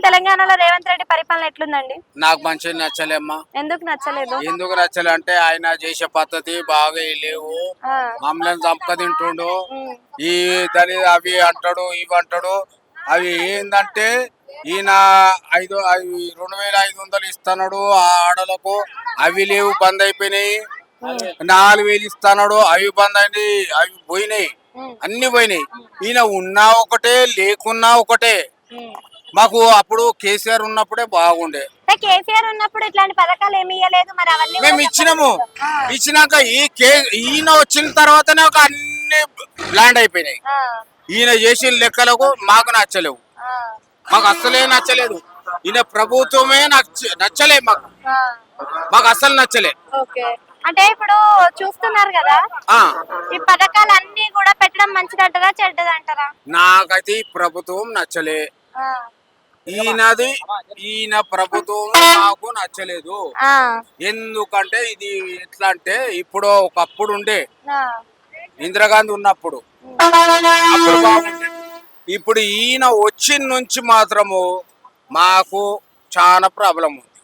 తెలంగాణలో రేవంత్ రెడ్డి పరిపాలన ఎట్లుందండి? నాకు మంచిగా నచ్చలేమ్మా. ఎందుకు నచ్చలేదు? ఎందుకు నచ్చలే అంటే ఆయన చేసే పద్ధతి బాగా లేవు. మమ్మల్ని చంపక తింటుండు. ఈ దళిత అవి అంటాడు ఇవి అంటాడు. అవి ఏంటంటే ఈయన 2500 ఇస్తున్నాడు ఆ ఆడలకు, అవి లేవు, బంద్ అయిపోయినాయి. 4000 ఇస్తున్నాడు, అవి బంద్ అయినాయి, అవి పోయినాయి, అన్ని పోయినాయి. ఈయన ఉన్నా ఒకటే లేకున్నా ఒకటే. మాకు అప్పుడు కేసీఆర్ ఉన్నప్పుడే బాగుండే. కేసీఆర్ ఉన్నప్పుడు ఇట్లాంటి పథకాలు ఏమి ఇవ్వలేదు, మరి అవన్నీ మేము ఇచ్చినాము. ఇచ్చినాక ఈయన వచ్చిన తర్వాతనే ఒక అన్ని ల్యాండ్ అయిపోయినాయి. ఈయన చేసిన లెక్కలకు మాకు నచ్చలేవు, మాకు అస్సలే నచ్చలేదు. ఈయన ప్రభుత్వమే నచ్చలే మాకు, మాకు అస్సలు నచ్చలే. అంటే ఇప్పుడు చూస్తున్నారు కదా, ఈ పథకాలు అన్ని కూడా పెట్టడం మంచిదంటారా చెడ్డదంటారా? నాకైతే ఈ ప్రభుత్వం నచ్చలే. ఈయన ప్రభుత్వం నాకు నచ్చలేదు. ఎందుకంటే ఇది ఎట్లా అంటే, ఇప్పుడు ఒకప్పుడు ఉండే ఇందిరాగాంధీ ఉన్నప్పుడు అప్పుడు బాగుండే. ఇప్పుడు ఈయన వచ్చిన నుంచి మాత్రము మాకు చాలా ప్రాబ్లం ఉంది.